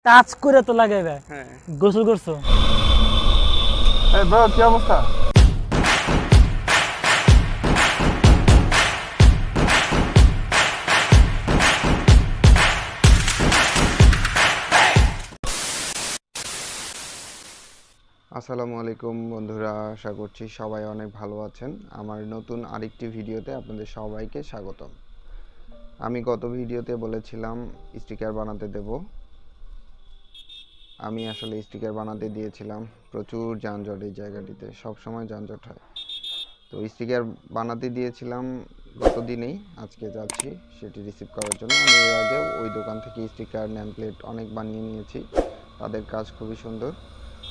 Touch করে তো লাগাইবে। হ্যাঁ গোসল করছো? এই ব্রো কি অবস্থা? আসসালামু আলাইকুম বন্ধুরা, আশা করছি সবাই অনেক ভালো আছেন। আমার নতুন আরেকটি ভিডিওতে আপনাদের সবাইকে স্বাগতম। আমি গত ভিডিওতে বলেছিলাম স্টিকার বানাতে দেব। আমি আসলে স্টিকার বানাতে দিয়েছিলাম, প্রচুর যানজট এই জায়গাটিতে, সবসময় যানজট হয়। তো স্টিকার বানাতে দিয়েছিলাম গত দিনেই, আজকে যাচ্ছি সেটি রিসিভ করার জন্য। আমি এর আগেও ওই দোকান থেকে স্টিকার নেম প্লেট অনেক বানিয়ে নিয়েছি, তাদের কাজ খুবই সুন্দর।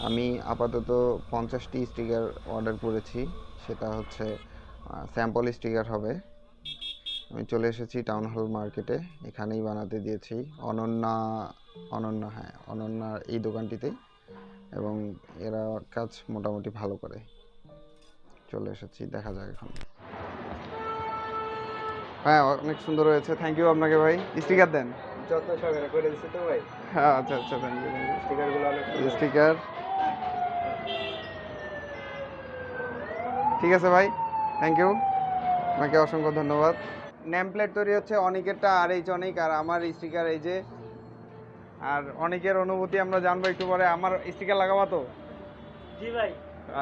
আমি আপাতত 50টি স্টিকার অর্ডার করেছি, সেটা হচ্ছে স্যাম্পল স্টিকার হবে। আমি চলে এসেছি টাউন হল মার্কেটে, এখানেই বানাতে দিয়েছি অনন্যা এই দোকানটিতেই, এবং এরা কাজ মোটামুটি ভালো করে। চলে এসেছি, দেখা যাক এখন। হ্যাঁ অনেক সুন্দর হয়েছে, থ্যাংক ইউ আপনাকে ভাই। স্টিকার দেন, যত্ন সহকারে করে দিচ্ছি তো ভাই। হ্যাঁ আচ্ছা আচ্ছা, থ্যাংক ইউ। স্টিকারগুলো অনেক সুন্দর। স্টিকার ঠিক আছে ভাই, থ্যাংক ইউ, আপনাকে অসংখ্য ধন্যবাদ। নেম প্লেট তৈরি হচ্ছে অনেকেরটা, আর এই যে অনেক, আর আমার স্টিকার এই যে। আর অনেকের অনুভূতি আমরা জানবো একটু পরে। আমার স্টিকার লাগাবো তো? জি ভাই।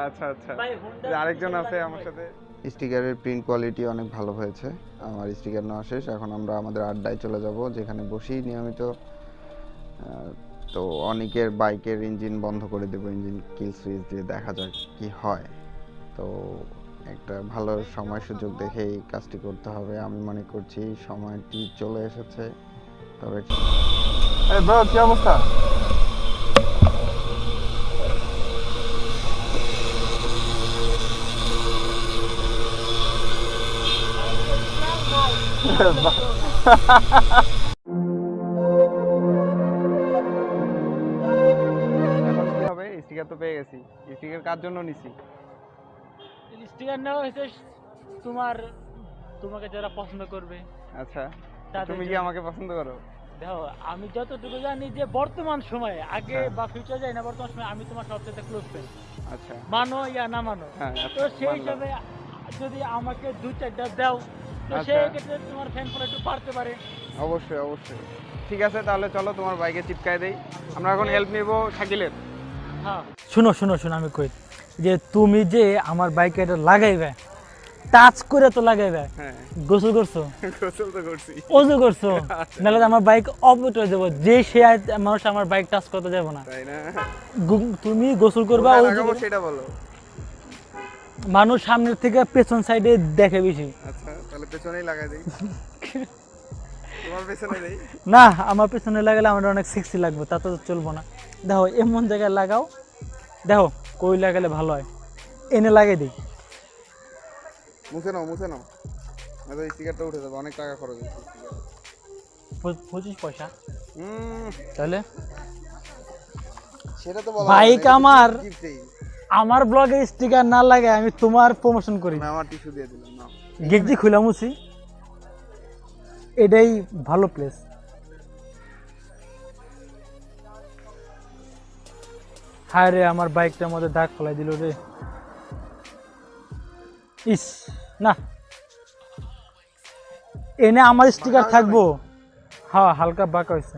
আচ্ছা আচ্ছা, ভাই হোন্ডা আরেকজন আছে আমার সাথে। স্টিকারের প্রিন্ট কোয়ালিটি অনেক ভালো হয়েছে। আমার স্টিকার নেওয়া শেষ, এখন আমরা আমাদের আড্ডায় চলে যাব, যেখানে বসি নিয়মিত। তো অনেকের বাইকের ইঞ্জিন বন্ধ করে দেবো, ইঞ্জিন কিল সুইচ দিয়ে, দেখা যাক কি হয়। তো একটা ভালো সময় সুযোগ দেখে এই কাজটি করতে হবে। আমি মনে করছি সময়টি চলে এসেছে। তবে ব্রো কি অবস্থা? এখন কি হবে? স্টিকার তো পেয়ে গেছি, স্টিকার কার জন্য নিছি? স্টিকার নেওয়া হয়েছে তোমাকে যারা পছন্দ করবে। আচ্ছা, তাদের তুমি কি জন্য। আমাকে পছন্দ করো? দেখো, আমি যতটুকু জানি যে বর্তমান সময়ে, আগে হ্যাঁ। বা ফিউচার যাই না, বর্তমান সময়ে আমি তোমার সবচেয়ে ক্লোজ ফ্রেন্ড। আচ্ছা মানো ইয়া না মানো, হ্যাঁ, তো সেই মানলাম। হিসাবে যদি আমাকে 2-4টা দাও, তো আচ্ছা। সেই ক্ষেত্রে তোমার ফ্যান ফলো একটু বাড়তে পারে। অবশ্যই অবশ্যই, ঠিক আছে, তাহলে চলো তোমার বাইকে চিপকায় দেই। আমরা এখন হেল্প নিব শাকিলের। হ্যাঁ, শুনো আমি কই যে তুমি যে আমার বাইকে এটা লাগাইবে, টাচ করে তো লাগাইবে। হ্যাঁ গোসল করছো? গোসল তো করছি। ওযু করছো? নাহলে আমার বাইক অবট হয়ে যাবো, যে সে মানুষ আমার বাইক টাচ করতে যাবো না। তাই না? তুমি গোসল করবা, কোথায় ওযু লাগাবো করবা। সেটা বলো। মানুষ সামনের থেকে পেছন সাইডে দেখে বেশি। আচ্ছা তাহলে পেছনেই লাগাই দেই। তোমার পেছনে দেই? না, আমার পেছনে লাগালে আমার অনেক সেক্সি লাগবে, তা তো চলবো না। দেখো এমন জায়গায় লাগাও, দেখো কই লাগালে ভালো হয়, এনে লাগিয়ে দিই। মুছে নাও স্টিকারটা উঠে যাবে, অনেক টাকা খরচ হচ্ছে। 25 পয়সা হুম, তাহলে সেটা তো বলা বাইক যাবে না, আমার এটা গিফটেই। আমার ব্লগে স্টিকার না লাগে, আমি তোমার প্রমোশন করি। আমি আমার টিস্যু দিয়ে দিলাম না। গেঞ্জি খুলে মুছি, এটাই ভালো প্লেস। হায় রে, আমার বাইকটার মধ্যে দাগ ফেলাই দিল রে। ইস না, এনে আমার স্টিকার থাকবো। হ্যাঁ হালকা বাঁকা হয়েছে।